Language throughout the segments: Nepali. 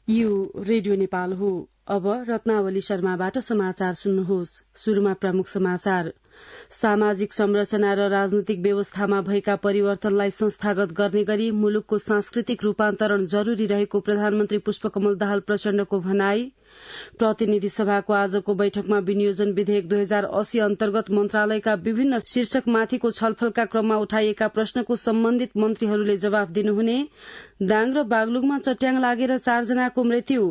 यो रेडियो नेपाल हो। अब रत्नावली शर्माबाट समाचार सुन्नुहोस्। शुरूमा प्रमुख समाचार। सामाजिक संरचना र राजनीतिक व्यवस्थामा भएका परिवर्तनलाई संस्थागत गर्ने गरी मुलुकको सांस्कृतिक रूपान्तरण जरूरी रहेको प्रधानमन्त्री पुष्पकमल दाहाल प्रचण्डको भनाई। प्रतिनिधि सभाको आजको बैठकमा विनियोजन विधेयक 2080 अन्तर्गत मन्त्रालयका विभिन्न शीर्षकमाथिको छलफलका क्रममा उठाइएका प्रश्नको सम्बन्धित मन्त्रीहरूले जवाफ दिनुहुने। दाङ र बागलुङमा चट्याङ लागेर 4 जनाको मृत्यु।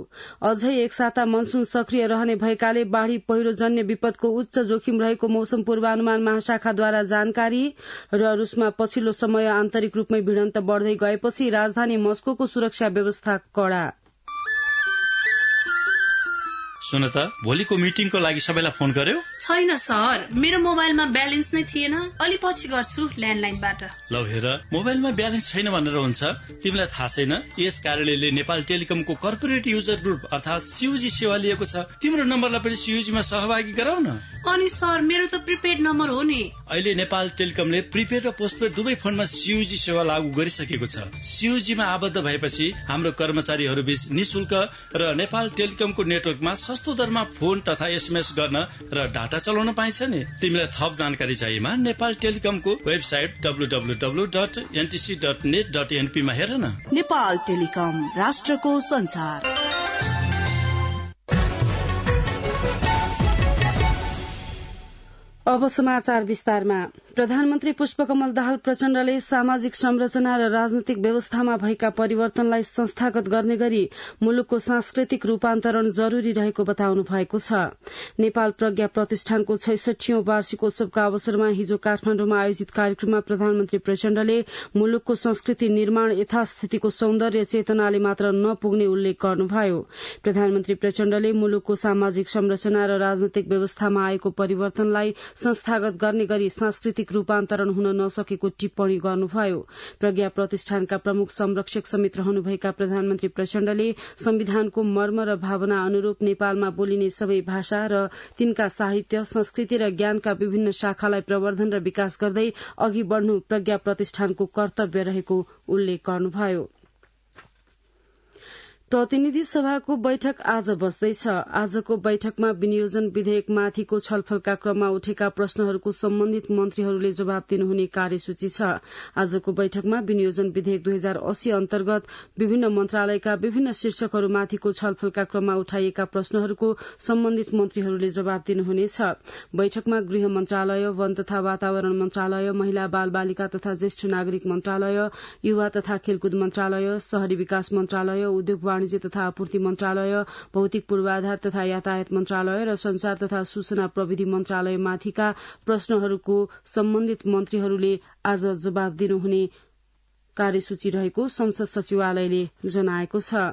अझै एक साता मनसून सक्रिय रहने भएकाले बाढ़ी पहिरो जन्य विपदको उच्च जोखिम रहेको मौसम पूर्वानुमान महाशाखाद्वारा जानकारी। र रूसमा पछिल्लो समय आन्तरिक रूपमै भिडन्त बढ़दै गएपछि राजधानी मस्कोको सुरक्षा व्यवस्था कड़ा। सुन त, भोलिको मिटिङको लागि सबैलाई फोन गर्यो? छैन सर, मेरो मोबाइलमा ब्यालेन्स नै थिएन। अलि पछि गर्छु ल्यान्डलाइनबाट। लौ हेर, मोबाइलमा ब्यालेन्स छैन भनेर हुन्छ? तिमीलाई थाहा छैन यस कार्यालयले नेपाल टेलिकमको कर्पोरेट युजर ग्रुप अर्थात सीयूजी सेवा लिएको छ। तिम्रो नम्बरलाई पनि सीयूजीमा सहभागी गराउन। अनि सर, मेरो त प्रिपेड नम्बर हो नि। अहिले नेपाल टेलिकमले प्रिपेड र पोस्टपेड दुवै फोनमा सीयूजी सेवा लागू गरिसकेको छ। सीयूजीमा आबद्ध भएपछि हाम्रो कर्मचारीहरू बीच निशुल्क र नेपाल टेलिकमको नेटवर्कमा सस्तो दरमा फोन तथा एसएमएस गर्न र डाटा चलाउन पाइन्छ नि। तिमीलाई थप जानकारी चाहिएमा नेपाल टेलिकमको वेबसाइट www.ntc.net.np मा हेर न। नेपाल टेलिकम, राष्ट्रको संचार। अब समाचार विस्तारमा। प्रधानमन्त्री पुष्पकमल दाहाल प्रचण्डले सामाजिक संरचना र राजनीतिक व्यवस्थामा भएका परिवर्तनलाई संस्थागत गर्ने गरी मुलुकको सांस्कृतिक रूपान्तरण जरूरी रहेको बताउनु भएको छ। नेपाल प्रज्ञा प्रतिष्ठानको 66औं वार्षिकोत्सवका अवसरमा हिजो काठमाडौँमा आयोजित कार्यक्रममा प्रधानमन्त्री प्रचण्डले मुलुकको संस्कृति निर्माण यथास्थितिको सौन्दर्य चेतनाले मात्र नपुग्ने उल्लेख गर्नुभयो। प्रधानमन्त्री प्रचण्डले मुलुकको सामाजिक संरचना र राजनीतिक व्यवस्थामा आएको परिवर्तनलाई संस्थागत गर्ने गरी सांस्कृतिक रूपान्तरण हुन नसकेको टिप्पणी गर्नुभयो। प्रज्ञा प्रतिष्ठानका प्रमुख संरक्षक समेत रहनुभएका प्रधानमन्त्री प्रचण्डले संविधानको मर्म र भावना अनुरूप नेपालमा बोलिने सबै भाषा र तिनका साहित्य, संस्कृति र ज्ञानका विभिन्न शाखालाई प्रवर्धन र विकास गर्दै अघि बढ़नु प्रज्ञा प्रतिष्ठानको कर्तव्य रहेको उल्लेख गर्नुभयो। प्रतिनिधि सभाको बैठक आज बस्दैछ। आजको बैठकमा विनियोजन विधेयकमाथिको छलफलका क्रममा उठेका प्रश्नहरूको सम्बन्धित मन्त्रीहरूले जवाब दिनुहुने कार्यसूची छ। आजको बैठकमा विनियोजन विधेयक 2080 अन्तर्गत विभिन्न मन्त्रालयका विभिन्न शीर्षकहरूमाथिको छलफलका क्रममा उठाइएका प्रश्नहरूको सम्बन्धित मन्त्रीहरूले जवाब दिनुहुनेछ। बैठकमा गृह मन्त्रालय, वन तथा वातावरण मन्त्रालय, महिला बाल बालिका तथा ज्येष्ठ नागरिक मन्त्रालय, युवा तथा खेलकुद मन्त्रालय, शहरी विकास मन्त्रालय, उद्योग वाणिज्य तथा आपूर्ति मन्त्रालय, भौतिक पूर्वाधार तथा यातायात मन्त्रालय र संचार तथा सूचना प्रविधि मन्त्रालयमाथिका प्रश्नहरूको सम्बन्धित मन्त्रीहरूले आज जवाब दिनुहुने कार्यसूची रहेको संसद सचिवालयले जनाएको छ।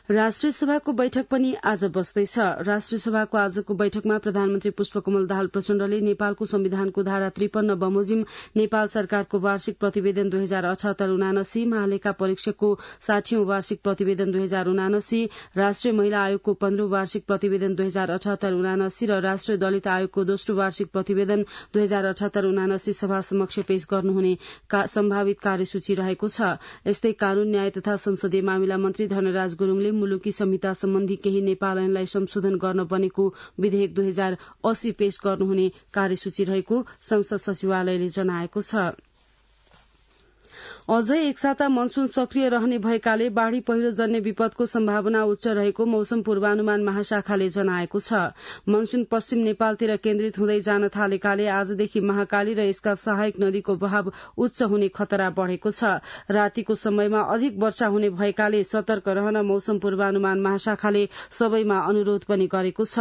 राष्ट्रिय सभाको बैठक पनि आज बस्दैछ। राष्ट्रिय सभाको आजको बैठकमा प्रधानमन्त्री पुष्पकमल दाहाल प्रचण्डले नेपालको संविधानको धारा 53 बमोजिम नेपाल सरकारको वार्षिक प्रतिवेदन 2078-79, महालेखा परीक्षकको 60औं वार्षिक प्रतिवेदन 2079, राष्ट्रिय महिला आयोगको 15औं वार्षिक प्रतिवेदन 2078-79 र राष्ट्रिय दलित आयोगको दोस्रो वार्षिक प्रतिवेदन 2078-79 सभा समक्ष पेश गर्नुहुने सम्भावित कार्यसूची रहेको छ। यस्तै कानून, न्याय तथा संसदीय मामिला मन्त्री धर्मराज गुरूङले मुलुकी संहिता सम्बन्धी केही नेपाल ऐनलाई संशोधन गर्न बनेको विधेयक 2080 पेश गर्नुहुने कार्यसूची रहेको संसद सचिवालयले जनाएको छ। अझै एक साता मनसून सक्रिय रहने भएकाले बाढ़ी पहिरो जन्य विपदको सम्भावना उच्च रहेको मौसम पूर्वानुमान महाशाखाले जनाएको छ। मनसून पश्चिम नेपालतिर केन्द्रित हुँदै जान थालेकाले आजदेखि महाकाली र यसका सहायक नदीको बहाव उच्च हुने खतरा बढ़ेको छ। रातिको समयमा अधिक वर्षा हुने भएकाले सतर्क रहन मौसम पूर्वानुमान महाशाखाले सबैमा अनुरोध पनि गरेको छ।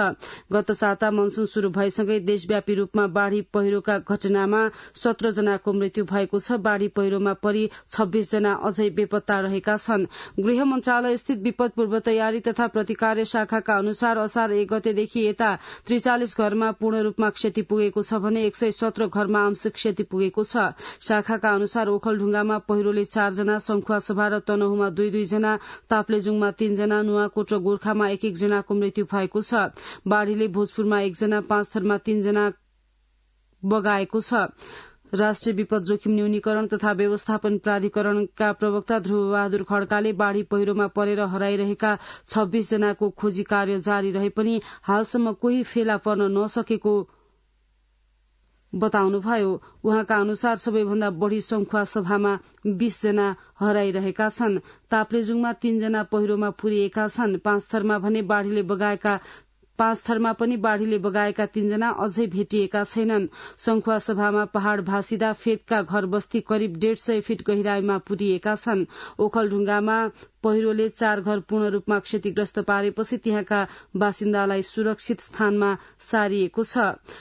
गत साता मनसून शुरू भएसँगै देशव्यापी रूपमा बाढ़ी पहिरोका घटनामा 17 जनाको मृत्यु भएको छ। बाढ़ी पहिरोमा परि 26 जना अझै बेपत्ता रहेका छन्। गृह मन्त्रालय स्थित विपद पूर्व तयारी तथा प्रतिकार शाखाका अनुसार असार 1 गतेदेखि यता 43 घरमा पूर्ण रूपमा क्षति पुगेको छ भने 117 घरमा आंशिक क्षति पुगेको छ। शाखाका अनुसार ओखलढुङ्गामा पहिरोले 4 जना, संखुवासभा र तनहुमा 2-2 जना, ताप्लेजुङमा 3 जना, नुवाकोट र गोर्खामा 1-1 जनाको मृत्यु भएको छ। बाढ़ीले भोजपुरमा 1 जना, पाँचथरमा 3 जना बगाएको छ। राष्ट्रिय विपद जोखिम न्यूनीकरण तथा व्यवस्थापन प्राधिकरणका प्रवक्ता ध्रुव बहादुर खड्काले बाढ़ी पहिरोमा परेर हराइरहेका 26 जनाको खोजी कार्य जारी रहे पनि हालसम्म कोही फेला पर्न नसकेको बताउनुभयो। उहाँका अनुसार सबैभन्दा बढ़ी संखुवा सभामा 20 जना हराइरहेका छन्। ताप्लेजुङमा 3 जना पहिरोमा पुरिएका छन्। पाँच थरमा पनि बाढ़ीले बगाएका 3 जना अझै भेटिएका छैनन्। संखुवा सभामा पहाड़ भासिदा फेदका घर बस्ती करिब 150 फिट गहिराईमा पुरिएका छन्। ओखलढुङ्गामा पहिरोले 4 घर पूर्ण रूपमा क्षतिग्रस्त पारेपछि त्यहाँका बासिन्दालाई सुरक्षित स्थानमा सारिएको छ।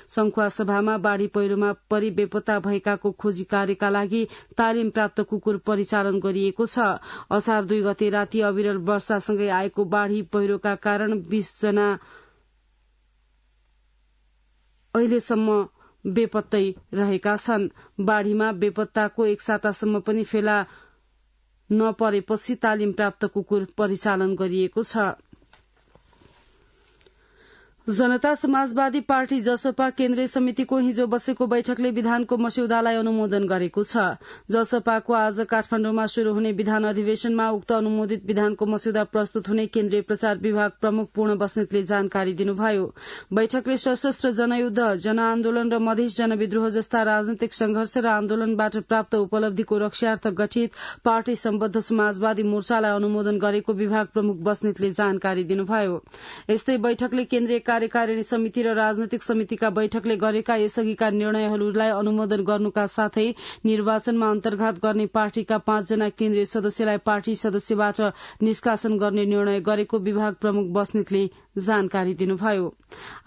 संखुवा सभामा बाढ़ी पहिरोमा परि बेपत्ता भएकाको खोजी कार्यका लागि तालिम प्राप्त कुकुर परिचालन गरिएको छ। असार 2 गते राति अविरल वर्षासँगै आएको बाढ़ी पहिरोका कारण 20 जना अहिलेसम्म बेपत्तै रहेका छन्। बाढ़ीमा बेपत्ताको 1 सातासम्म पनि फेला नपरेपछि तालिम प्राप्त कुकुर परिचालन गरिएको छ। जनता समाजवादी पार्टी जसपा केन्द्रीय समितिको हिजो बसेको बैठकले विधानको मस्यौदालाई अनुमोदन गरेको छ। जसपाको आज काठमाडौँमा शुरू हुने विधान अधिवेशनमा उक्त अनुमोदित विधानको मस्यौदा प्रस्तुत हुने केन्द्रीय प्रचार विभाग प्रमुख पूर्ण बस्नेतले जानकारी दिनुभयो। बैठकले सशस्त्र जनयुद्ध, जनआन्दोलन र मधेस जनविद्रोह जस्ता राजनैतिक संघर्ष र आन्दोलनबाट प्राप्त उपलब्धिको रक्षार्थ गठित पार्टी सम्बद्ध समाजवादी मोर्चालाई अनुमोदन गरेको विभाग प्रमुख बस्नेतले जानकारी दिनुभयो। यस्तै बैठकले केन्द्रीय कार्यकारिणी समिति र राजनैतिक समितिका बैठकले गरेका यसअघिका निर्णयहरूलाई अनुमोदन गर्नुका साथै निर्वाचनमा अन्तर्घात गर्ने पार्टीका 5 जना केन्द्रीय सदस्यलाई पार्टी सदस्यबाट निष्कासन गर्ने निर्णय गरेको विभाग प्रमुख बस्नेतले जानकारी दिनुभयो।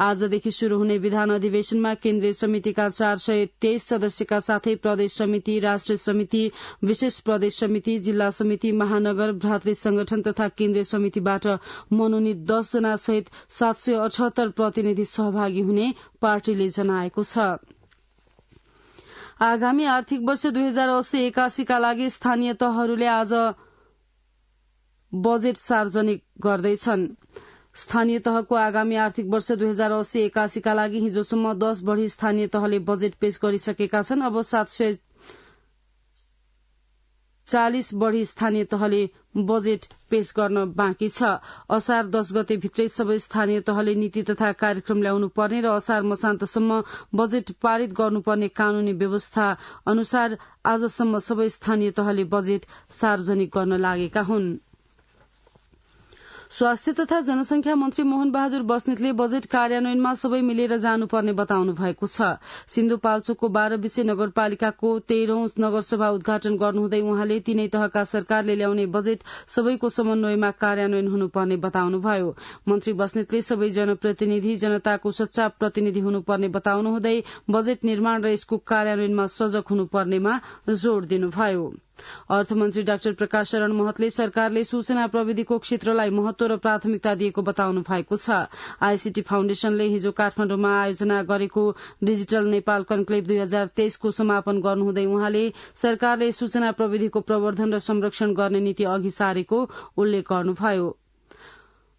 आजदेखि शुरू हुने विधान अधिवेशनमा केन्द्रीय समितिका 423 सदस्यका साथै प्रदेश समिति, राष्ट्रिय समिति, विशेष प्रदेश समिति, जिल्ला समिति, महानगर, भ्रातृ संगठन तथा केन्द्रीय समितिबाट मनोनित 10 जना सहित 778 प्रतिनिधि सहभागी हुने पार्टीले जनाएको छ। आगामी आर्थिक वर्ष 2080-81 का लागि स्थानीय तहहरूले आज बजेट सार्वजनिक गर्दैछन्। स्थानीय तहको आगामी आर्थिक वर्ष 2080-81 का लागि हिजोसम्म 10 बढ़ी स्थानीय तहले बजेट पेश गरिसकेका छन्। अब 740 बढ़ी स्थानीय तहले बजेट पेश गर्न बाँकी छ। असार 10 गते भित्रै सबै स्थानीय तहले नीति तथा कार्यक्रम ल्याउनु पर्ने र असार मसान्तसम्म बजेट पारित गर्नुपर्ने कानूनी व्यवस्था अनुसार आजसम्म सबै स्थानीय तहले बजेट सार्वजनिक गर्न लागेका हुन्। स्वास्थ्य तथा जनसंख्या मन्त्री मोहन बहादुर बस्नेतले बजेट कार्यान्वयनमा सबै मिलेर जानुपर्ने बताउनु भएको छ। सिन्धुपाल्चोकको 12 विषय नगरपालिकाको 13औं नगरसभा उद्घाटन गर्नुहुँदै उहाँले तीनै तहका सरकारले ल्याउने बजेट सबैको समन्वयमा कार्यान्वयन हुनुपर्ने बताउनुभयो। मन्त्री बस्नेतले सबै जनप्रतिनिधि जनताको सच्चा प्रतिनिधि हुनुपर्ने बताउनुहुँदै बजेट निर्माण र यसको कार्यान्वयनमा सजग हुनुपर्नेमा जोड़ दिनुभयो। अर्थमन्त्री डाक्टर प्रकाश शरण महतले सरकारले सूचना प्रविधिको क्षेत्रलाई महत्व र प्राथमिकता दिएको बताउनु भएको छ। आईसीटी फाउन्डेशनले हिजो काठमाडौँमा आयोजना गरेको डिजिटल नेपाल कन्क्लेभ 2023 को समापन गर्नुहुँदै उहाँले सरकारले सूचना प्रविधिको प्रवर्धन र संरक्षण गर्ने नीति अघि सारेको उल्लेख गर्नुभयो।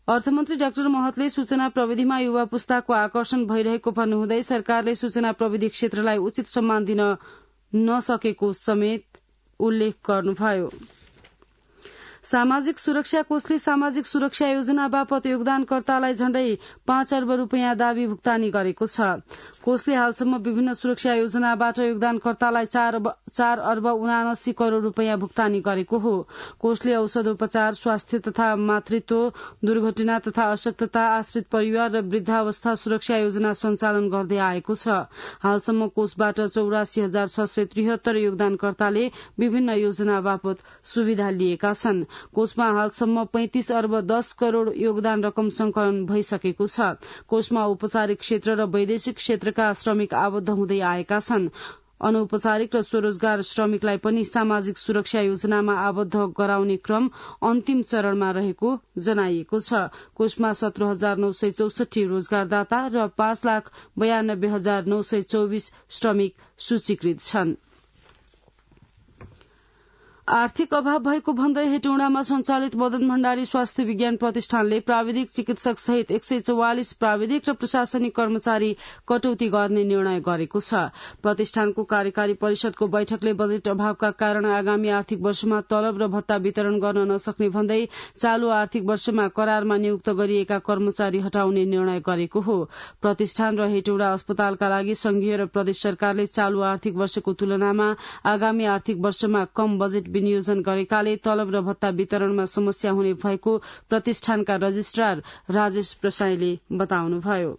अर्थमन्त्री डाक्टर महतले सूचना प्रविधिमा युवा पुस्ताको आकर्षण भइरहेको भन्नुहुँदै सरकारले सूचना प्रविधि क्षेत्रलाई उचित सम्मान दिन नसकेको समेत उल्लेख गर्नुभयो। सामाजिक सुरक्षा कोषले सामाजिक सुरक्षा योजना बापत योगदानकर्तालाई झण्डै 5 अर्ब रूपियाँ दावी भुक्तानी गरेको छ। कोषले हालसम्म विभिन्न सुरक्षा योजनाबाट योगदानकर्तालाई 4 अर्ब 79 करोड़ रूपियाँ भुक्तानी गरेको हो। कोषले औषधोपचार, स्वास्थ्य तथा मातृत्व, दुर्घटना तथा अशक्तता, आश्रित परिवार र वृद्धावस्था सुरक्षा योजना सञ्चालन गर्दै आएको छ। हालसम्म कोषबाट 84,673 योगदानकर्ताले विभिन्न योजना बापत सुविधा लिएका छन्। कोषमा हालसम्म 35 अर्ब 10 करोड़ योगदान रकम संकलन भइसकेको छ। कोषमा औपचारिक क्षेत्र र वैदेशिक क्षेत्रका श्रमिक आबद्ध हुँदै आएका छन्। अनौपचारिक र स्वरोजगार श्रमिकलाई पनि सामाजिक सुरक्षा योजनामा आबद्ध गराउने क्रम अन्तिम चरणमा रहेको जनाइएको छ। कोषमा 17,964 रोजगारदाता र 5,92,924 श्रमिक सूचीकृत छन्। आर्थिक अभाव भएको भन्दै हेटौडामा सञ्चालित मदन भण्डारी स्वास्थ्य विज्ञान प्रतिष्ठानले प्राविधिक चिकित्सक सहित 144 प्राविधिक र प्रशासनिक कर्मचारी कटौती गर्ने निर्णय गरेको छ। प्रतिष्ठानको कार्यकारी परिषदको बैठकले बजेट अभावका कारण आगामी आर्थिक वर्षमा तलब र भत्ता वितरण गर्न नसक्ने भन्दै चालू आर्थिक वर्षमा करारमा नियुक्त गरिएका कर्मचारी हटाउने निर्णय गरेको हो। प्रतिष्ठान र हेटौडा अस्पतालका लागि संघीय र प्रदेश सरकारले चालू आर्थिक वर्षको तुलनामा आगामी आर्थिक वर्षमा कम बजेट विनियोजन गरेकाले तलब र भत्ता वितरणमा समस्या हुने भएको प्रतिष्ठानका रजिस्ट्रार राजेश प्रसाईले बताउनुभयो।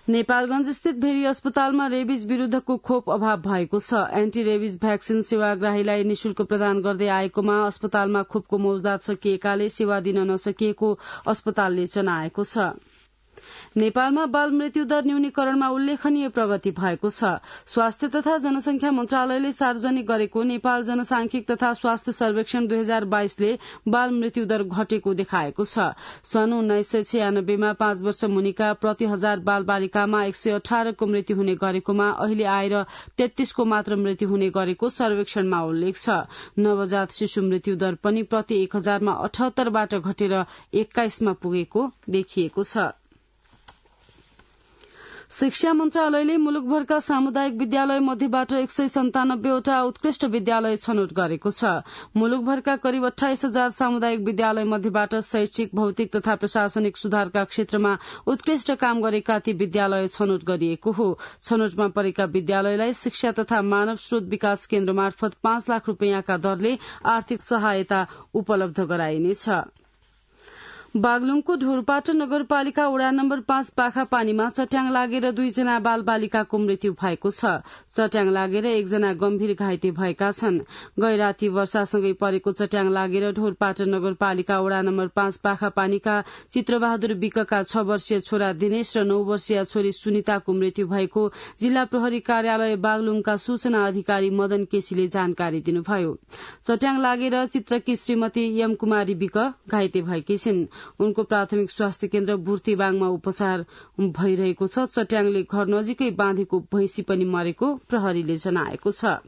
नेपालगंज स्थित भेरी अस्पतालमा रेबिज विरूद्धको खोप अभाव भएको छ। एन्टी रेबिज भ्याक्सिन सेवाग्राहीलाई निशुल्क प्रदान गर्दै आएकोमा अस्पतालमा खोपको मौजदात सकिएकाले सेवा दिन नसकिएको अस्पतालले जनाएको छ। नेपालमा बाल मृत्यु दर न्यूनीकरणमा उल्लेखनीय प्रगति भएको छ। स्वास्थ्य तथा जनसंख्या मन्त्रालयले सार्वजनिक गरेको नेपाल जनसांख्यिक तथा स्वास्थ्य सर्वेक्षण 2022 ले बाल मृत्यु दर घटेको देखाएको छ। सन् 1996 मा 5 वर्ष मुनिका प्रति 1000 बाल बालिकामा 118 को मृत्यु हुने गरेकोमा अहिले आएर 33 को मात्र मृत्यु हुने गरेको सर्वेक्षणमा उल्लेख छ। नवजात शिशु मृत्यु दर पनि प्रति 1000 मा 78 बाट घटेर 21 मा पुगेको देखिएको छ। शिक्षा मन्त्रालयले मुलुकभरका सामुदायिक विद्यालय मध्येबाट 197 वटा उत्कृष्ट विद्यालय छनौट गरेको छ। मुलुकभरका करिब 28,000 सामुदायिक विद्यालय मध्येबाट शैक्षिक, भौतिक तथा प्रशासनिक सुधारका क्षेत्रमा उत्कृष्ट काम गरेका ती विद्यालय छनौट गरिएको हो। छनौटमा परेका विद्यालयलाई शिक्षा तथा मानव स्रोत विकास केन्द्र मार्फत 5 लाख रूपियाँका दरले आर्थिक सहायता उपलब्ध गराइनेछ। बागलुङको ढोरपाटन नगरपालिका वडा नम्बर 5 पाखा पानीमा चट्याङ लागेर 2 जना बाल बालिकाको मृत्यु भएको छ। चट्याङ लागेर 1 जना गम्भीर घाइते भएका छन्। गैराती वर्षासँगै परेको चट्याङ लागेर ढोरपाटन नगरपालिका वडा नम्बर 5 पाखा पानीका चित्रबहादुर विकका 6 वर्षीय छोरा दिनेश र 9 वर्षीय छोरी सुनिताको मृत्यु भएको जिल्ला प्रहरी कार्यालय बागलुङका सूचना अधिकारी मदन केसीले जानकारी दिनुभयो। चट्याङ लागेर चित्रकी श्रीमती यम कुमारी विक घाइते भएकी छिन्। उनको प्राथमिक स्वास्थ्य केन्द्र बुर्तिबाङमा उपचार भइरहेको छ। चट्याङले घर नजिकै बाँधेको भैंसी पनि मरेको प्रहरीले जनाएको छ।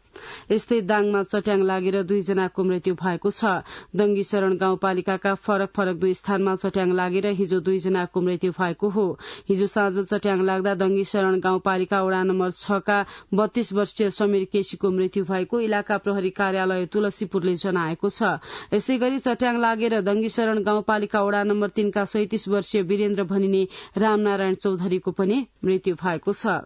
यस्तै दाङमा चट्याङ लागेर 2 जनाको मृत्यु भएको छ। दंगी शरण गाउँपालिकाका फरक फरक 2 स्थानमा चट्याङ लागेर हिजो 2 जनाको मृत्यु भएको हो। हिजो साँझ चट्याङ लाग्दा दंगी शरण गाउँपालिका वडा नम्बर 6 का 32 वर्षीय समीर केसीको मृत्यु भएको इलाका प्रहरी कार्यालय तुलसीपुरले जनाएको छ। यसैगरी चट्याङ लागेर दंगी शरण गाउँपालिका वडा नम्बर 3 का 37 वर्षीय वीरेन्द्र भनिने रामनारायण चौधरीको पनि मृत्यु भएको छ।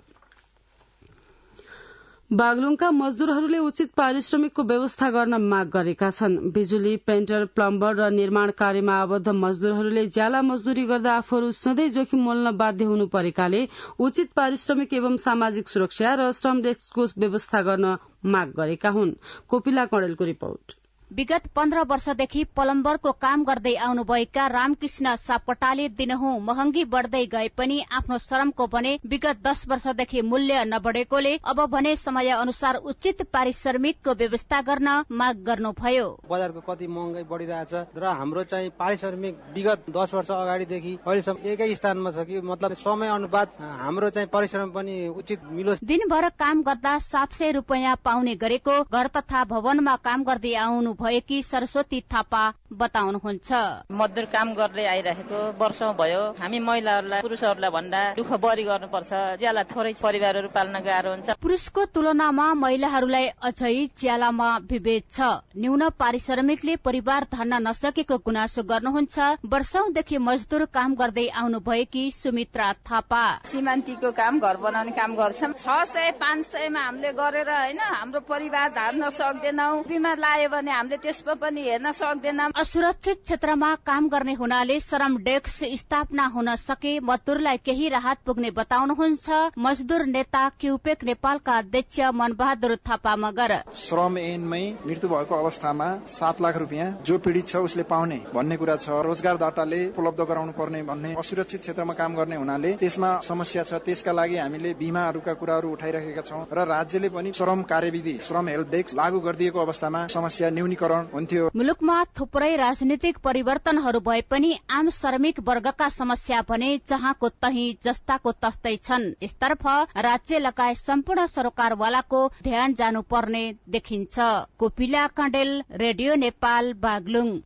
बागलुङका मजदूरहरूले उचित पारिश्रमिकको व्यवस्था गर्न माग गरेका छन्। बिजुली, पेन्टर, प्लम्बर र निर्माण कार्यमा आबद्ध मजदूरहरूले ज्याला मजदूरी गर्दा आफूहरू सधैँ जोखिम मोल्न बाध्य हुनु परेकाले उचित पारिश्रमिक एवं सामाजिक सुरक्षा र श्रम डेस्कको व्यवस्था गर्न माग गरेका हुन्। कोपिला कणेलको रिपोर्ट। विगत 15 वर्षदेखि प्लम्बरको काम गर्दै आउनुभएका रामकृष्ण सापकोटाले दिनहुँ महँगी बढ्दै गए पनि आफ्नो श्रमको भने विगत 10 वर्षदेखि मूल्य नबढेकोले अब भने समय अनुसार उचित पारिश्रमिकको व्यवस्था गर्न माग गर्नुभयो। बजारको कति महँगाई बढिरहेछ र हाम्रो चाहिँ पारिश्रमिक विगत 10 वर्ष अगाडिदेखि अहिलेसम्म एकै स्थानमा छ कि मतलब समय अनुपात हाम्रो चाहिँ परिश्रम पनि उचित मिलोस्। दिनभर काम गर्दा 700 रुपैयाँ पाउने गरेको घर तथा भवनमा काम गर्दै आउनु भएकी सरस्वती थापा बताउनुहुन्छ। मजदुर काम गर्दै आइरहेको वर्षौं भयो। हामी महिलाहरूलाई पुरुषहरूलाई भन्दा दुःख बढी गर्नुपर्छ। ज्याला थोरै परिवारहरू पाल्न गाह्रो हुन्छ। पुरुषको तुलनामा महिलाहरूलाई अझै ज्यालामा विभेद छ। न्यून पारिश्रमिकले परिवार धान्न नसकेको गुनासो गर्नुहुन्छ वर्षौंदेखि मजदुर काम गर्दै आउनु भएकी सुमित्रा थापा। सिमान्तीको काम, घर बनाउने काम गर्छौं। 600-500 मा हामीले गरेर हैन हाम्रो परिवार धान्न सक्दैनौं। बिमार लाग्यो भने हामीले त्यसमा पनि हेर्न सक्दैनौं। असुरक्षित क्षेत्रमा काम गर्ने हुनाले श्रम डेस्क स्थापना हुन सके मजदुरलाई केही राहत पुग्ने बताउनुहुन्छ मजदुर नेता क्युपेक नेपालका अध्यक्ष मनबहादुर थापा मगर। श्रम ऐनमै मृत्यु भएको अवस्थामा 7 लाख रुपियाँ जो पीडित छ उसले पाउने भन्ने कुरा छ। रोजगारदाताले उपलब्ध गराउनु पर्ने भन्ने असुरक्षित क्षेत्रमा काम गर्ने हुनाले त्यसमा समस्या छ। त्यसका लागि हामीले बीमाहरूका कुराहरू उठाइरहेका छौं र राज्यले पनि श्रम कार्यविधि श्रम हेल्प डेस्क लागू गरिदिएको अवस्थामा समस्या न्यूनीकरण न्यूनीकरण हुन्थ्यो। मुलुकमा थुप्रै राजनीतिक परिवर्तनहरू भए पनि आम श्रमिक वर्गका समस्या भने जहाँको तही जस्ताको तस्तै छन्। यसतर्फ राज्य लगायत सम्पूर्ण सरकारवालाको ध्यान जानुपर्ने देखिन्छ। कोपिला कण्डेल, रेडियो नेपाल, बागलुङ।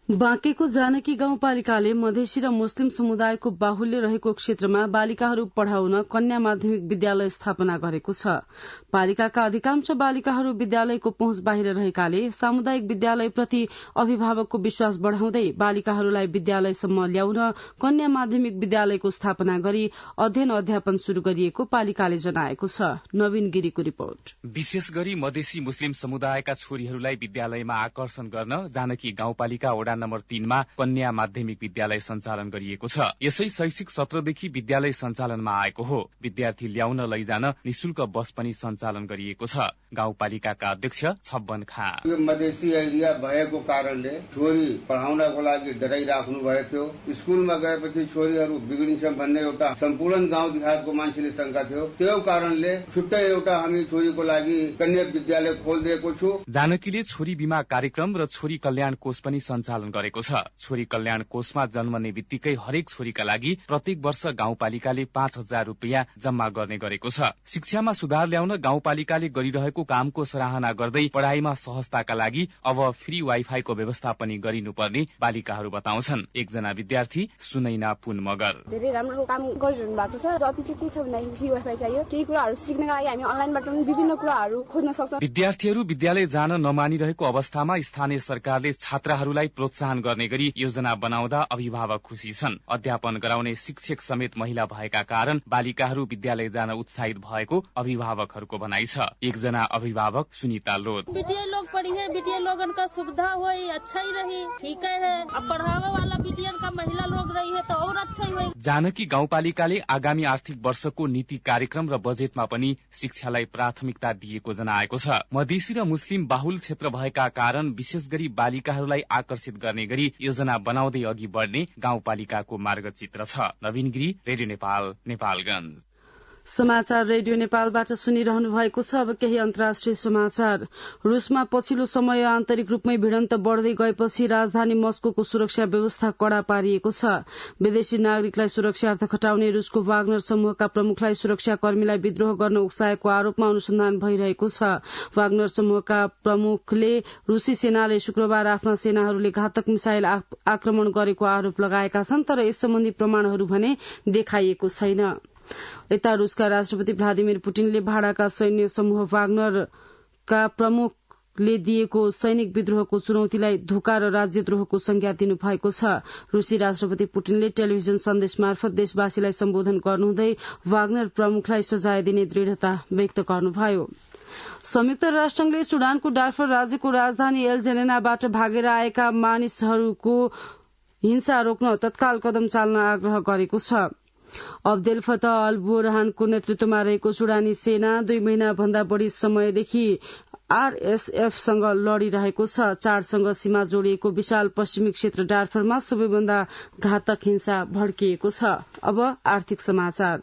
बाँकेको जानकी गाउँपालिकाले मधेसी र मुस्लिम समुदायको बाहुल्य रहेको क्षेत्रमा बालिकाहरू पढ़ाउन कन्या माध्यमिक विद्यालय स्थापना गरेको छ। पालिकाका अधिकांश बालिकाहरू विद्यालयको पहुँच बाहिर रहेकाले सामुदायिक विद्यालयप्रति अभिभावकको विश्वास बढ़ाउँदै बालिकाहरूलाई विद्यालयसम्म ल्याउन कन्या माध्यमिक विद्यालयको स्थापना गरी अध्ययन अध्यापन शुरू गरिएको पालिकाले जनाएको छ। नवीन गिरीको रिपोर्ट। विशेष गरी मधेसी मुस्लिम समुदायका छोरीहरूलाई विद्यालयमा आकर्षण गर्न जानकी गाउँपालिका वडा नम्बर 3 मा कन्या माध्यमिक विद्यालय सञ्चालन गरिएको छ। यसै शैक्षिक सत्रदेखि विद्यालय सञ्चालनमा आएको हो। विद्यार्थी ल्याउन लैजान निशुल्क बस पनि सञ्चालन गरिएको छ। गाउँपालिकाका अध्यक्ष छब्बन खाँ, यो मधेसी एरिया भएको कारणले छोरी पढाउनको लागि डराइराख्नु भएको थियो। स्कुलमा गएपछि छोरीहरू बिग्रिन्छ भन्ने एउटा सम्पूर्ण गाउँ देहातको मान्छेले शंका थियो। त्यो कारणले छुट्टै एउटा हामी छोरीको लागि कन्या विद्यालय खोलिदिएको छु। जानकीले छोरी बीमा कार्यक्रम र छोरी कल्याण कोष पनि सञ्चालन गरेको छ। छोरी कल्याण कोषमा जन्मने बित्तिकै हरेक छोरीका लागि प्रत्येक वर्ष गाउँपालिकाले 5,000 रुपियाँ जम्मा गर्ने गरेको छ। शिक्षामा सुधार ल्याउन गाउँपालिकाले गरिरहेको कामको सराहना गर्दै पढ़ाइमा सहजताका लागि अब फ्री वाइफाईको व्यवस्था पनि गरिनुपर्ने बालिकाहरू बताउँछन्। एकजना विद्यार्थी सुनैना पुन मगर, धेरै राम्रो काम गरिरहनु भएको छ। जब पछि के छ भन्दाखेरि फ्री वाइफाई चाहियो। केही कुराहरू सिक्नका लागि हामी अनलाइनबाट पनि विभिन्न कुराहरू खोज्न सक्छौं। विद्यार्थीहरू विद्यालय जान नमानिरहेको अवस्थामा स्थानीय सरकारले छात्राहरूलाई प्रोत्साहन गर्ने गरी योजना बनाउँदा अभिभावक खुशी छन्। अध्यापन गराउने शिक्षक समेत महिला भएका कारण बालिकाहरू विद्यालय जान उत्साहित भएको अभिभावकहरूको भनाइ छ। एकजना अभिभावक सुनिता लोध, बिटिया लोग पढ़ी है, बिटिया लोगन का सुविधा हुई, अच्छा ही रही, ठीक है। अब पढ़ावे वाला बिटिया का महिला लोग रही है तो और अच्छा ही हुई। जानकी गाउँपालिकाले आगामी आर्थिक वर्षको नीति कार्यक्रम र बजेटमा पनि शिक्षालाई प्राथमिकता दिएको जनाएको छ। मधेसी र मुस्लिम बाहुल क्षेत्र भएका कारण विशेष गरी बालिकाहरूलाई आकर्षित गर्ने गरी योजना बनाउँदै अघि बढ्ने गाउँपालिकाको मार्गचित्र छ। नवीन गिरी, रेडियो नेपाल, नेपालगञ्ज। समाचार रेडियो नेपालबाट सुनिरहनु भएको छ। अब केही अन्तर्राष्ट्रिय समाचार। रूसमा पछिल्लो समय आन्तरिक रूपमै भिडन्त बढ़दै गएपछि राजधानी मस्कोको सुरक्षा व्यवस्था कड़ा पारिएको छ। विदेशी नागरिकलाई सुरक्षार्थ खटाउने रूसको वाग्नर समूहका प्रमुखलाई सुरक्षाकर्मीलाई विद्रोह गर्न उक्साएको आरोपमा अनुसन्धान भइरहेको छ। वाग्नर समूहका प्रमुखले रूसी सेनाले शुक्रबार आफ्ना सेनाहरूले घातक मिसाइल आक्रमण गरेको आरोप लगाएका छन्, तर यस सम्बन्धी प्रमाणहरू भने देखाइएको छैन। यता रूसका राष्ट्रपति भ्लादिमिर पुटिनले भाडाका सैन्य समूह वाग्नरका प्रमुखले दिएको सैनिक विद्रोहको चुनौतीलाई धोका र राज्यद्रोहको संज्ञा दिनुभएको छ। रूसी राष्ट्रपति पुटिनले टेलिभिजन सन्देश मार्फत देशवासीलाई सम्बोधन गर्नुहुँदै वाग्नर प्रमुखलाई सजाय दिने दृढ़ता व्यक्त गर्नुभयो। संयुक्त राष्ट्रसंघले सुडानको डार्फर राज्यको राजधानी एल जेनेनाबाट भागेर आएका मानिसहरूको हिंसा रोक्न तत्काल कदम चाल्न आग्रह गरेको छ। अब्देल फतह अल बुरहानको नेतृत्वमा रहेको सुडानी सेना 2 महिना भन्दा बढ़ी समयदेखि आरएसएफसँग लड़िरहेको छ। चाडसँग सीमा जोडिएको विशाल पश्चिमी क्षेत्र डार्फरमा सबैभन्दा घातक हिंसा भड्किएको छ। अब आर्थिक समाचार।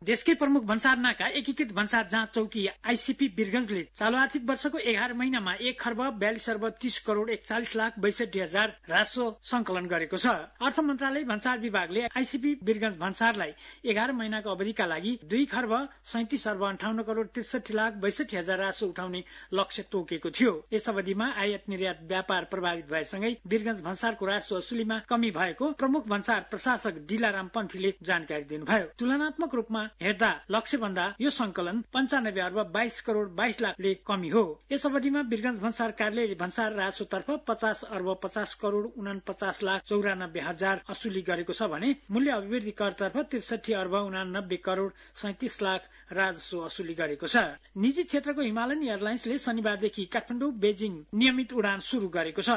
देशकै प्रमुख भन्सार नाका एकीकृत भन्सार जाँच चौकी आईसीपी वीरगंजले चालू आर्थिक वर्षको 11 महिनामा 1,42,30,41,62,हजार राजस्व संकलन गरेको छ। अर्थ मन्त्रालय भन्सार विभागले आईसीपी वीरगंज भन्सारलाई 11 महिनाको अवधिका लागि 2,37,58,63,62,हजार राजस्व उठाउने लक्ष्य तोकेको थियो। यस अवधिमा आयात निर्यात व्यापार प्रभावित भएसँगै वीरगंज भन्सारको राजस्व असुलीमा कमी भएको प्रमुख भन्सार प्रशासक डिलाराम पन्थीले जानकारी दिनुभयो। तुलनात्मक रूपमा हेर्दा लक्ष्य भन्दा यो संकलन 95,22,22,00,000ले कमी हो। यस अवधिमा वीरगंज भन्सार कार्यालयले भन्सार राजस्वतर्फ 50,50,50,49,94,000 असुली गरेको छ भने मूल्य अभिवृद्धि करतर्फ 63,89,37,00,000 राजस्व असुली गरेको छ। निजी क्षेत्रको हिमालयन एयरलाइन्सले शनिबारदेखि काठमाडौँ बेजिङ नियमित उडान शुरू गरेको छ।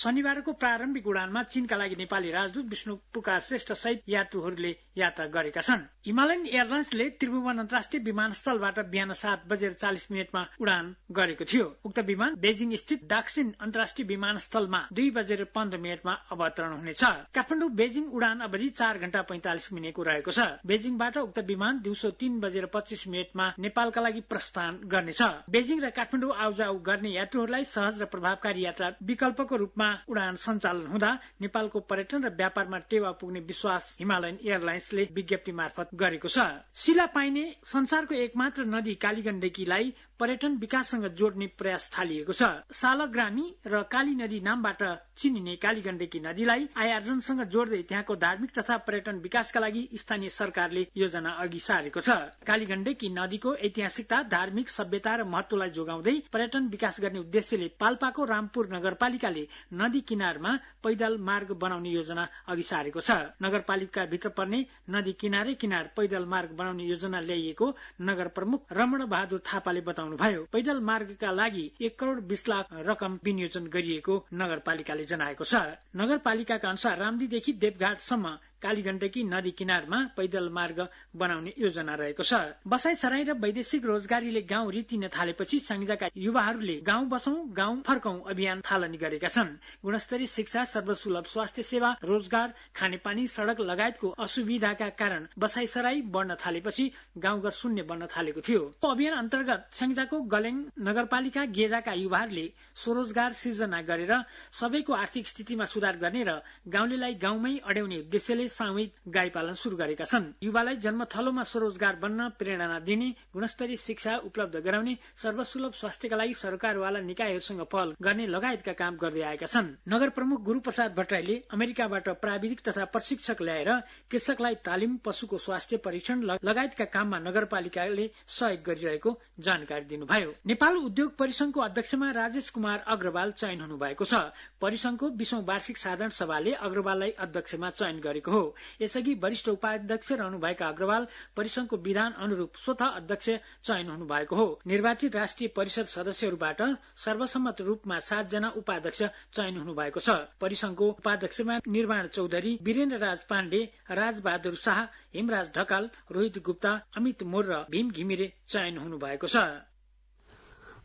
शनिबारको प्रारम्भिक उडानमा चीनका लागि नेपाली राजदूत विष्णु पुकार श्रेष्ठ सहित यात्रुहरूले यात्रा गरेका छन्। हिमालयन एयरलाइन्स एयरलाइन्सले त्रिभुवन अन्तर्राष्ट्रिय विमानस्थलबाट बिहान 7:40 उडान गरेको थियो। उक्त विमान बेजिङ स्थित डाक्सिन अन्तर्राष्ट्रिय विमानस्थलमा 2:15 अवतरण हुनेछ। काठमाडौँ बेजिङ उडान अवधि 4 घण्टा 45 मिनटको रहेको छ। बेजिङबाट उक्त विमान दिउँसो 3:25 नेपालका लागि प्रस्थान गर्नेछ। बेजिङ र काठमाडौँ आउजाउ गर्ने यात्रुहरूलाई सहज र प्रभावकारी यात्रा विकल्पको रूपमा उडान सञ्चालन हुँदा नेपालको पर्यटन र व्यापारमा टेवा पुग्ने विश्वास हिमालयन एयरलाइन्सले विज्ञप्ति मार्फत गरेको छ। शिला पाइने संसारको एकमात्र नदी कालीगण्डकीलाई पर्यटन विकाससँग जोड्ने प्रयास थालिएको छ। सालग्रामी र काली नदी नामबाट चिनिने कालीगण्डकी नदीलाई आयोजनसँग जोड्दै त्यहाँको धार्मिक तथा पर्यटन विकासका लागि स्थानीय सरकारले योजना अघि सारेको छ। कालीगण्डकी नदीको ऐतिहासिकता, धार्मिक सभ्यता र महत्वलाई जोगाउँदै पर्यटन विकास गर्ने उद्देश्यले पाल्पाको रामपुर नगरपालिकाले नदी किनारमा पैदल मार्ग बनाउने योजना अघि सारेको छ। नगरपालिका भित्र पर्ने नदी किनारै किनार पैदल मार्ग बनाउने योजना ल्याइएको नगर प्रमुख रमण बहादुर थापाले बताउनुभयो। पैदल मार्गका लागि 1,20,00,000 रकम विनियोजन गरिएको नगरपालिकाले जनाएको छ। नगरपालिकाका अनुसार रामदीदेखि देवघाटसम्म कालीगण्डकी नदी किनारमा पैदल मार्ग बनाउने योजना रहेको छ। बसाई सराई र वैदेशिक रोजगारीले गाउँ रितिन थालेपछि संहिताका युवाहरूले गाउँ बसौं गाउँ फर्कौं अभियान थालनी गरेका छन्। गुणस्तरीय शिक्षा, सर्वसुलभ स्वास्थ्य सेवा, रोजगार, खानेपानी, सड़क लगायतको असुविधाका कारण बसाई सराई बढ्न थालेपछि गाउँघर शून्य बन्न थालेको थियो। अभियान अन्तर्गत संहिताको गलेङ नगरपालिका गेजाका युवाहरूले स्वरोजगार सिर्जना गरेर सबैको आर्थिक स्थितिमा सुधार गर्ने र गाउँलेलाई गाउँमै अड्याउने उद्देश्यले सामूहिक गाई पालन शुरू गरेका छन्। युवालाई जन्मथलोमा स्वरोजगार बन्न प्रेरणा दिने, गुणस्तरीय शिक्षा उपलब्ध गराउने, सर्वसुलभ स्वास्थ्यका लागि सरकारवाला निकायहरूसँग पहल गर्ने लगायतका काम गर्दै आएका छन्। नगर प्रमुख गुरूप्रसाद भट्टराईले अमेरिकाबाट प्राविधिक तथा प्रशिक्षक ल्याएर कृषकलाई तालिम, पशुको स्वास्थ्य परीक्षण लगायतका काममा नगरपालिकाले सहयोग गरिरहेको जानकारी दिनुभयो। नेपाल उद्योग परिसंघको अध्यक्षमा राजेश कुमार अग्रवाल चयन हुनुभएको छ। परिसंघको 20औं वार्षिक साधारण सभाले अग्रवाललाई अध्यक्षमा चयन गरेको हो। यसअघि वरिष्ठ उपाध्यक्ष रहनुभएका अग्रवाल परिसंघको विधान अनुरूप स्वतः अध्यक्ष चयन हुनुभएको हो। निर्वाचित राष्ट्रिय परिषद सदस्यहरूबाट सर्वसम्मत रूपमा 7 जना उपाध्यक्ष चयन हुनुभएको छ। परिसंघको उपाध्यक्षमा निर्माण चौधरी, वीरेन्द्र राज पाण्डे, राजबहादुर शाह, हेमराज ढकाल, रोहित गुप्ता, अमित मोर र भीम घिमिरे चयन हुनुभएको छ।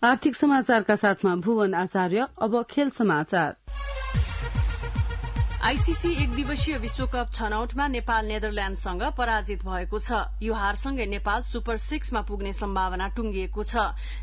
आर्थिक समाचारका साथमा भुवन आचार्य। अब खेल समाचार। आईसीसी एक दिवसीय विश्वकप छनौटमा नेपाल नेदरल्याण्डसँग पराजित भएको छ। यो हारसँगै नेपाल सुपर 6 मा पुग्ने सम्भावना टुंगिएको छ।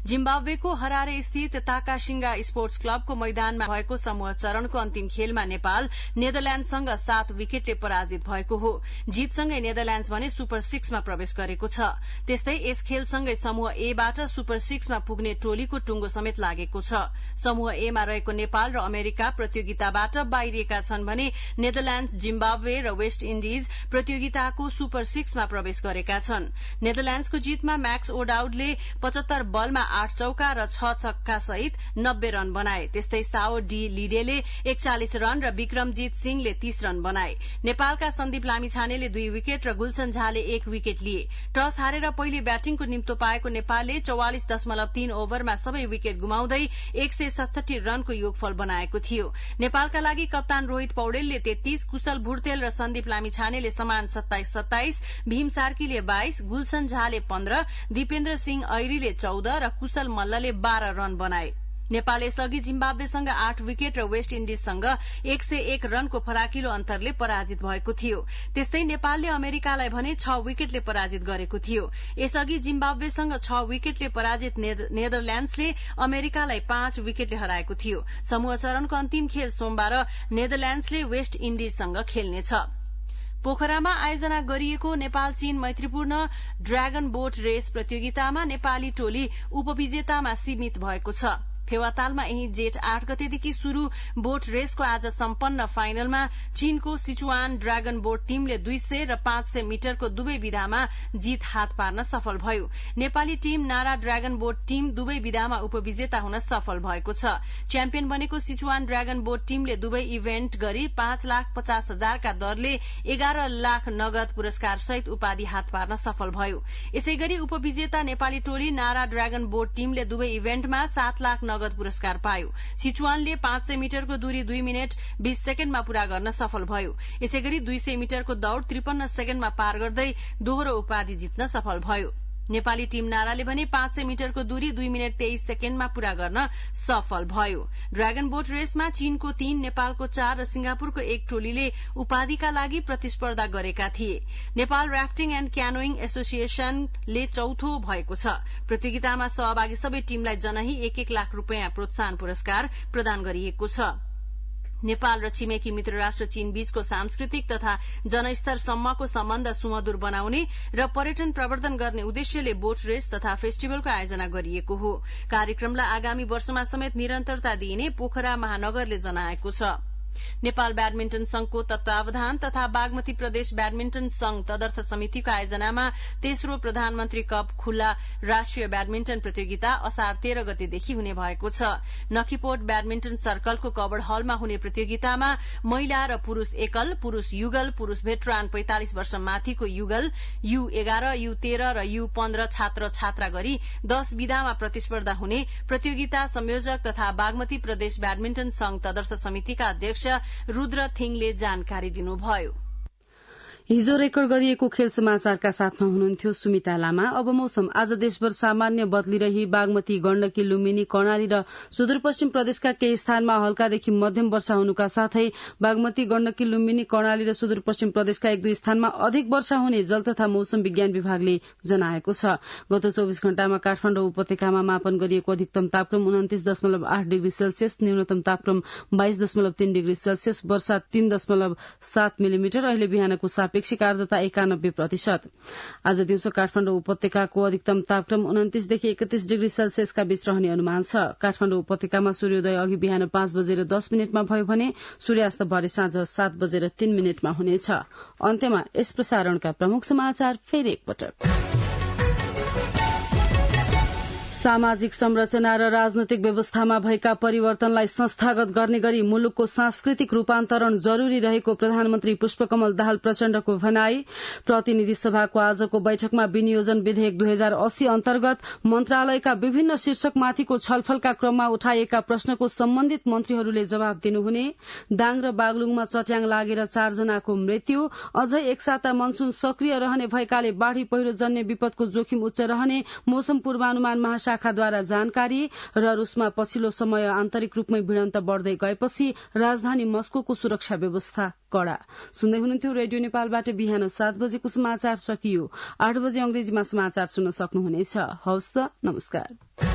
जिम्बाब्वेको हरारे स्थित ताकासिंगा स्पोर्ट्स क्लबको मैदानमा भएको समूह चरणको अन्तिम खेलमा नेपाल नेदरल्याण्डसँग 7 विकेटले पराजित भएको हो। जीतसँगै नेदरल्याण्ड भने सुपर 6 मा प्रवेश गरेको छ। त्यस्तै यस खेलसँगै समूह ए बाट सुपर 6 मा पुग्ने टोलीको टुंगो समेत लागेको छ। समूह ए मा रहेको नेपाल र अमेरिका प्रतियोगिताबाट बाहिरिएका छन् भने नेदरल्याण्ड, जिम्बाब्वे र वेस्ट इन्डिज प्रतियोगिताको सुपर 6 मा प्रवेश गरेका छन्। नेदरल्याण्डको जीतमा मैक्स ओडाउडले 75 बलमा 8 चौका र 6 छक्का सहित 90 रन बनाए। त्यस्तै साओ डी लिडेले 41 रन र विक्रमजीत सिंहले 30 रन बनाए। नेपालका सन्दीप लामिछानेले 2 विकेट र गुलशन झाले 1 विकेट लिए। टस हारेर पहिले ब्याटिङको निम्तो पाएको नेपालले 44.3 ओभरमा सबै विकेट गुमाउँदै 167 रनको योगफल बनाएको थियो। नेपालका लागि कप्तान रोहित पौडेलले 33, कुशल भुर्तेल र सन्दीप लामिछानेले समान 27-27, भीम सार्कीले 22, गुलशन झाले 15, दीपेन्द्र सिंह ऐरीले 14 र कुशल मल्लले 12 रन बनाए। नेपाल यसअघि जिम्बाब्वेसँग 8 विकेट र वेस्ट इन्डिजसँग 101 रनको फराकिलो अन्तरले पराजित भएको थियो। त्यस्तै नेपालले अमेरिकालाई भने 6 विकेटले पराजित गरेको थियो। यसअघि जिम्बाब्वेसँग 6 विकेटले पराजित नेदरल्याण्ड्सले अमेरिकालाई 5 विकेटले हराएको थियो। समूह चरणको अन्तिम खेल सोमबार नेदरल्याण्ड्सले वेस्ट इन्डिजसँग खेल्नेछ। पोखरामा आयोजना गरिएको नेपाल चीन मैत्रीपूर्ण ड्रागन बोट रेस प्रतियोगितामा नेपाली टोली उपविजेतामा सीमित भएको छ। फेवातालमा यही जेठ 8 गतेदेखि शुरू बोट रेसको आज सम्पन्न फाइनलमा चीनको सिचुआन ड्रागन बोट टीमले 200 र 500 मिटरको दुवै विधामा जीत हात पार्न सफल भयो। नेपाली टीम नारा ड्रागन बोट टीम दुवै विधामा उपविजेता हुन सफल भएको छ। च्याम्पियन बनेको सिचुआन ड्रागन बोट टीमले दुवै इभेन्ट गरी 5,50,000 का दरले 11 लाख नगद पुरस्कार सहित उपाधि हात पार्न सफल भयो। यसैगरी उपविजेता नेपाली टोली नारा ड्रागन बोट टीमले दुवै इभेन्टमा 7 लाख नगद नगद पुरस्कार पायो। सिचुवानले 500 मिटरको दूरी 2 मिनट 20 सेकेण्डमा पूरा गर्न सफल भयो। यसैगरी 200 मिटरको दौड़ 53 सेकेण्डमा पार गर्दै दोहोरो उपाधि जित्न सफल भयो। नेपाली टीम नाराले भने 500 मिटरको दूरी 2 मिनट 23 सेकेण्डमा पूरा गर्न सफल भयो। ड्रागन बोट रेसमा चीनको 3, नेपालको 4 र सिंगापुरको 1 टोलीले उपाधिका लागि प्रतिस्पर्धा गरेका थिए। नेपाल राफ्टिङ एण्ड क्यानोइङ एसोसिएशनले चौथो भएको छ। प्रतियोगितामा सहभागी सबै टीमलाई जनही 1-1 लाख रूपियाँ प्रोत्साहन पुरस्कार प्रदान गरिएको छ। नेपाल र छिमेकी मित्र राष्ट्र चीन बीचको सांस्कृतिक तथा जनस्तरसम्मको सम्बन्ध सुमधुर बनाउने र पर्यटन प्रवर्धन गर्ने उद्देश्यले बोट रेस तथा फेस्टिभलको आयोजना गरिएको हो। कार्यक्रमलाई आगामी वर्षमा समेत निरन्तरता दिइने पोखरा महानगरले जनाएको छ। नेपाल ब्याडमिन्टन संघको तत्वावधान तथा बागमती प्रदेश ब्याडमिन्टन संघ तदर्थ समितिको आयोजनामा तेस्रो प्रधानमन्त्री कप खुल्ला राष्ट्रिय ब्याडमिन्टन प्रतियोगिता असार 13 गतेदेखि हुने भएको छ। नखीपोट ब्याडमिन्टन सर्कलको कवर्ड हलमा हुने प्रतियोगितामा महिला र पुरूष एकल, पुरूष युगल, पुरूष भेटरान 45 वर्ष माथिको युगल, U11, U13 र U15 छात्र छात्रा गरी 10 विधामा प्रतिस्पर्धा हुने प्रतियोगिता संयोजक तथा बागमती प्रदेश ब्याडमिन्टन संघ तदर्थ समितिका अध्यक्ष रुद्र थिङले जानकारी दिनुभयो। हिजो रेकर्ड गरिएको खेल समाचारका साथमा हुनुहुन्थ्यो सुमिता लामा। अब मौसम। आज देशभर सामान्य बदलिरही बागमती, गण्डकी, लुम्बिनी, कर्णाली र सुदूरपश्चिम प्रदेशका केही स्थानमा हल्कादेखि मध्यम वर्षा हुनुका साथै बागमती, गण्डकी, लुम्बिनी, कर्णाली र सुदूरपश्चिम प्रदेशका 1-2 स्थानमा अधिक वर्षा हुने जल तथा मौसम विज्ञान विभागले जनाएको छ। गत 24 घण्टामा काठमाडौँ उपत्यकामा मापन गरिएको अधिकतम तापक्रम 29.8 डिग्री सेल्सियस, न्यूनतम तापक्रम 22.3 डिग्री सेल्सियस, वर्षा 3.7 मिलिमिटर। अहिले बिहानको सापेक्षिक आर्द्रता 91%। आज दिउँसो काठमाडौँ उपत्यकाको अधिकतम तापक्रम 29 देखि 31 डिग्री सेल्सियसका बीच रहने अनुमान छ। काठमाडौँ उपत्यकामा सूर्योदय अघि बिहान 5:10 भयो भने सूर्यास्त भरे साँझ 7:03 हुनेछ। अन्त्यमा यस प्रसारणका प्रमुख समाचार फेरि एकपटक। सामाजिक संरचना र राजनैतिक व्यवस्थामा भएका परिवर्तनलाई संस्थागत गर्ने गरी मुलुकको सांस्कृतिक रूपान्तरण जरूरी रहेको प्रधानमन्त्री पुष्पकमल दाहाल प्रचण्डको भनाई। प्रतिनिधि सभाको आजको बैठकमा विनियोजन विधेयक 2080 अन्तर्गत मन्त्रालयका विभिन्न शीर्षकमाथिको छलफलका क्रममा उठाइएका प्रश्नको सम्बन्धित मन्त्रीहरूले जवाब दिनुहुने। दाङ र बागलुङमा चट्याङ लागेर 4 जनाको मृत्यु। अझै एक साता मनसून सक्रिय रहने भएकाले बाढ़ी पहिरो जन्य विपदको जोखिम उच्च रहने मौसम पूर्वानुमान शाखाद्वारा जानकारी। र रूसमा पछिल्लो समय आन्तरिक रूपमै भिडन्त बढ्दै गएपछि राजधानी मस्कोको सुरक्षा व्यवस्था कड़ा। सुन्दै हुनुहुन्थ्यो रेडियो नेपालबाट बिहान 7 बजेको समाचार सकियो। 8 बजे अंग्रेजीमा समाचार सुन्न सक्नुहुनेछ। हवस् त, नमस्कार।